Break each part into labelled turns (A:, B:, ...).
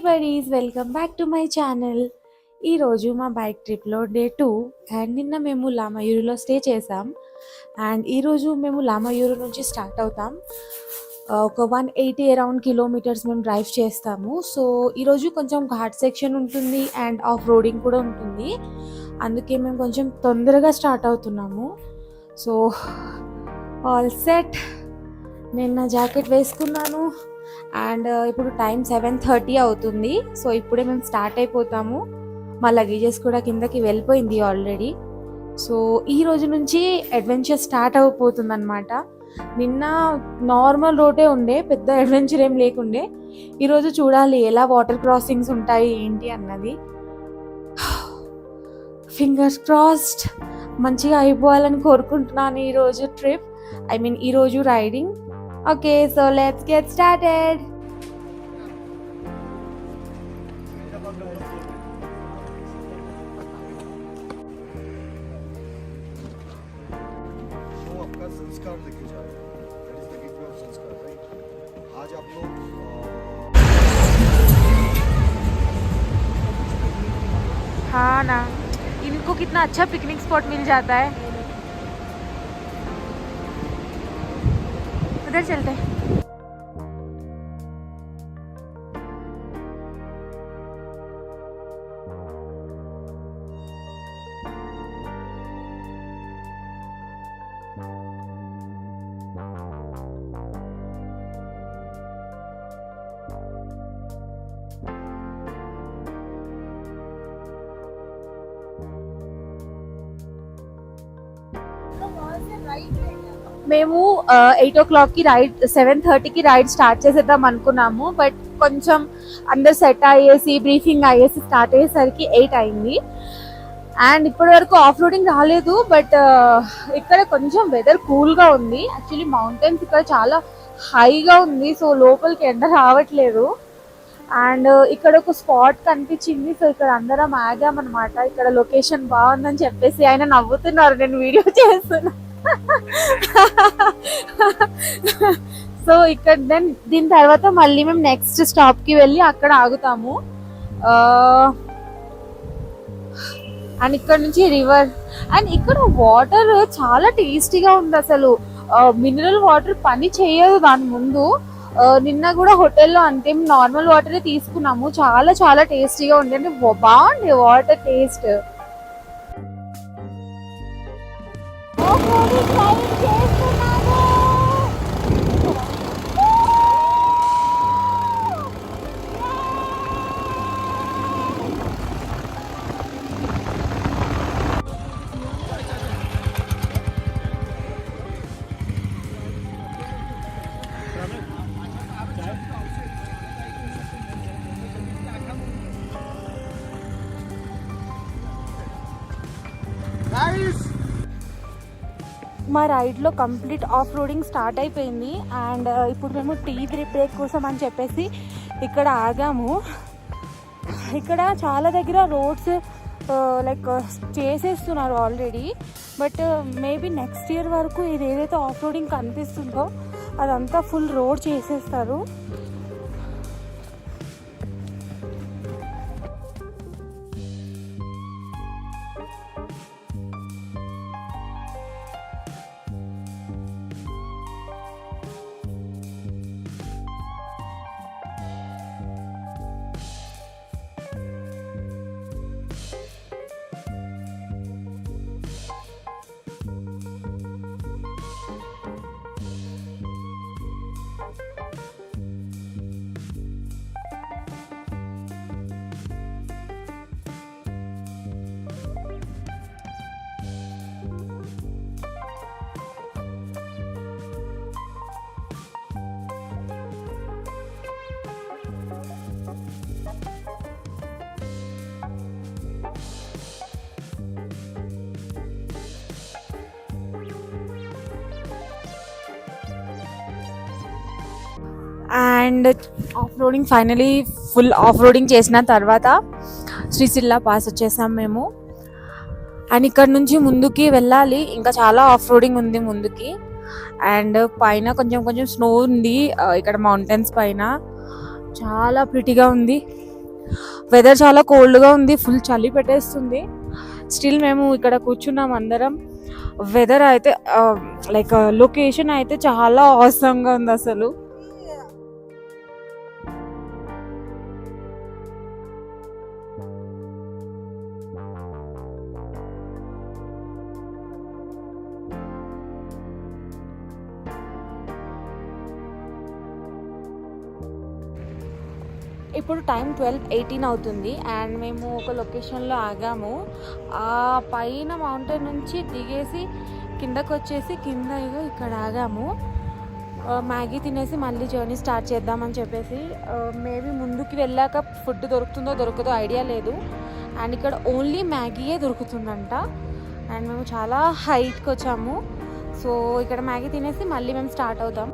A: Buddies welcome back to my channel. ఈరోజు మా bike ట్రిప్లో డే 2 అండ్ నిన్న మేము లామయూరులో స్టే చేసాం. అండ్ ఈరోజు మేము లామయూరు నుంచి స్టార్ట్ అవుతాం. ఒక 180 అరౌండ్ కిలోమీటర్స్ మేము డ్రైవ్ చేస్తాము. సో ఈరోజు కొంచెం ఘాట్ సెక్షన్ ఉంటుంది అండ్ ఆఫ్ రోడింగ్ కూడా ఉంటుంది. అందుకే మేము కొంచెం తొందరగా స్టార్ట్ అవుతున్నాము. So all set. నేను నా జాకెట్ వేసుకున్నాను అండ్ ఇప్పుడు టైం 7:30 అవుతుంది. సో ఇప్పుడే మేము స్టార్ట్ అయిపోతాము. మా లగేజెస్ కూడా కిందకి వెళ్ళిపోయింది ఆల్రెడీ. సో ఈ రోజు నుంచి అడ్వెంచర్ స్టార్ట్ అయిపోతుంది అనమాట. నిన్న నార్మల్ రోడే ఉండే, పెద్ద అడ్వెంచర్ ఏం లేకుండే. ఈరోజు చూడాలి ఎలా వాటర్ క్రాసింగ్స్ ఉంటాయి ఏంటి అన్నది. Fingers crossed. మంచిగా అయిపోవాలని కోరుకుంటున్నాను ఈరోజు ట్రిప్, ఈరోజు riding. Okay, so let's get started.
B: वो आपका संस्कार लेके जा रहे हैं, that is the gift of संस्कार, राइट? आज आप लोग
A: हाँ ना, इनको कितना अच्छा पिकनिक स्पॉट मिल जाता है. उधर चलते हैं. మేము 8 o'clockకి రైడ్, 7:30కి రైడ్ స్టార్ట్ చేసేద్దాం అనుకున్నాము. బట్ కొంచెం అందరు సెట్ అయ్యేసి బ్రీఫింగ్ అయ్యేసి స్టార్ట్ అయ్యేసరికి 8 అయింది. అండ్ ఇప్పటి వరకు ఆఫ్ రోడింగ్ రాలేదు. బట్ ఇక్కడ కొంచెం వెదర్ కూల్గా ఉంది. యాక్చువల్లీ మౌంటైన్స్ ఇక్కడ చాలా హైగా ఉంది. సో లోపలికి ఎండ రావట్లేదు. అండ్ ఇక్కడ ఒక స్పాట్ కనిపించింది. సో ఇక్కడ అందరం ఆగామన్నమాట. ఇక్కడ లొకేషన్ బాగుందని చెప్పేసి ఆయన నవ్వుతున్నారు నేను వీడియో చేస్తున్నా. సో ఇక్కడ దీని తర్వాత మళ్ళీ మేము నెక్స్ట్ స్టాప్ కి వెళ్ళి అక్కడ ఆగుతాము. అండ్ ఇక్కడ నుంచి రివర్. అండ్ ఇక్కడ వాటర్ చాలా టేస్టీగా ఉంది. అసలు మినరల్ వాటర్ పని చేయదు దాని ముందు. నిన్న కూడా హోటల్లో అంతే నార్మల్ వాటరే తీసుకున్నాము. చాలా చాలా టేస్టీగా ఉంది. అంటే బాగుంది వాటర్ టేస్ట్. మా రైడ్లో కంప్లీట్ ఆఫ్ రోడింగ్ స్టార్ట్ అయిపోయింది. అండ్ ఇప్పుడు మేము టీ బ్రేక్ కోసం అని చెప్పేసి ఇక్కడ ఆగాము. ఇక్కడ చాలా దగ్గర రోడ్స్ లైక్ చేసేస్తున్నారు already. But maybe next year వరకు ఇది ఏదైతే ఆఫ్ రోడింగ్ కనిపిస్తుందో అదంతా ఫుల్ రోడ్ చేసేస్తారు. And off roading finally full off roading చేసిన తర్వాత శ్రీశిల్లా పాస్ వచ్చేసాం మేము. అండ్ ఇక్కడ నుంచి ముందుకి వెళ్ళాలి, ఇంకా చాలా ఆఫ్ రోడింగ్ ఉంది ముందుకి. అండ్ పైన కొంచెం కొంచెం స్నో ఉంది ఇక్కడ మౌంటైన్స్ పైన. చాలా ప్రిటీగా ఉంది. వెదర్ చాలా కోల్డ్గా ఉంది, ఫుల్ చలి పెట్టేస్తుంది. స్టిల్ మేము ఇక్కడ కూర్చున్నాం అందరం. వెదర్ అయితే లైక్ లొకేషన్ అయితే చాలా ఆసంగా ఉంది అసలు. ఇప్పుడు టైం 12:18 అవుతుంది అండ్ మేము ఒక లొకేషన్లో ఆగాము. ఆ పైన మౌంటైన్ నుంచి దిగేసి కిందకు వచ్చేసి కింద ఇగో ఇక్కడ ఆగాము. మ్యాగీ తినేసి మళ్ళీ జర్నీ స్టార్ట్ చేద్దామని చెప్పేసి. మేబీ ముందుకు వెళ్ళాక ఫుడ్ దొరుకుతుందో దొరకదో ఐడియా లేదు. అండ్ ఇక్కడ ఓన్లీ మ్యాగీయే దొరుకుతుందంట. అండ్ మేము చాలా హైట్కి వచ్చాము. సో ఇక్కడ మ్యాగీ తినేసి మళ్ళీ మేము స్టార్ట్ అవుతాం.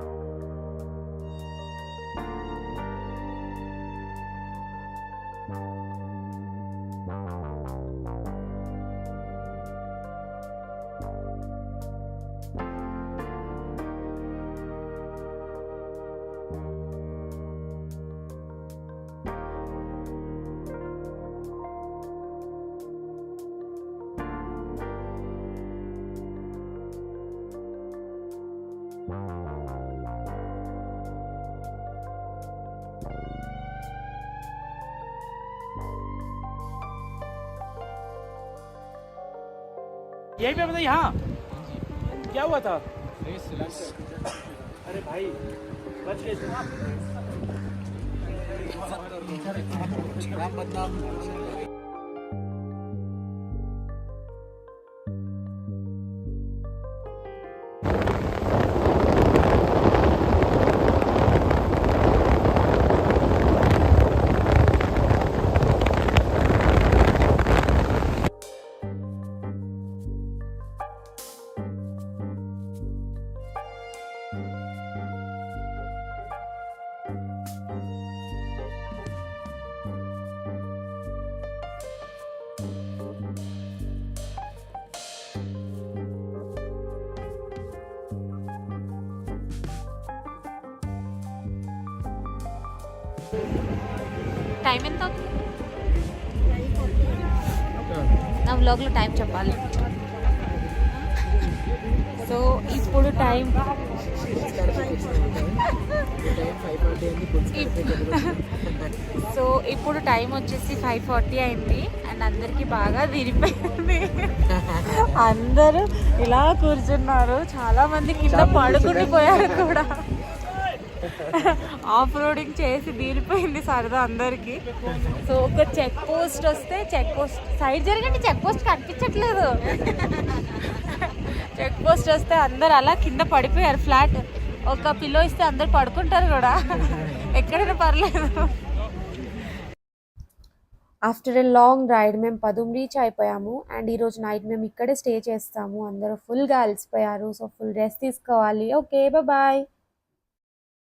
C: यही पे मतलब यहाँ क्या हुआ था? अरे भाई बच गए थे ना आप? టైం ఎంత అవుతుంది? నా వ్లాగ్లో టైం చెప్పాలి. సో ఇప్పుడు టైం సో ఇప్పుడు టైం వచ్చేసి 5:40 అయింది అండ్ అందరికీ బాగా తిరిగిపోయింది. అందరూ ఇలా కూర్చున్నారు, చాలా మంది కింద పడుకుండిపోయారు కూడా. ఆఫ్ రోడింగ్ చేసి తీరిపోయింది సరదా అందరికి. సో ఒక చెక్ పోస్ట్ వస్తే, చెక్ పోస్ట్ సైడ్ జరగండి, చెక్ పోస్ట్ కనిపించట్లేదు. చెక్ పోస్ట్ వస్తే అందరు అలా కింద పడిపోయారు ఫ్లాట్. ఒక పిల్లో ఇస్తే అందరు పడుకుంటారు కూడా, ఎక్కడైనా పర్లేదు. ఆఫ్టర్ ఎ లాంగ్ రైడ్ మేము పదుమ్ రీచ్ అయిపోయాము అండ్ ఈరోజు నైట్ మేము ఇక్కడే స్టే చేస్తాము. అందరూ ఫుల్గా అలసిపోయారు, సో ఫుల్ రెస్ట్ తీసుకోవాలి. Okay bye.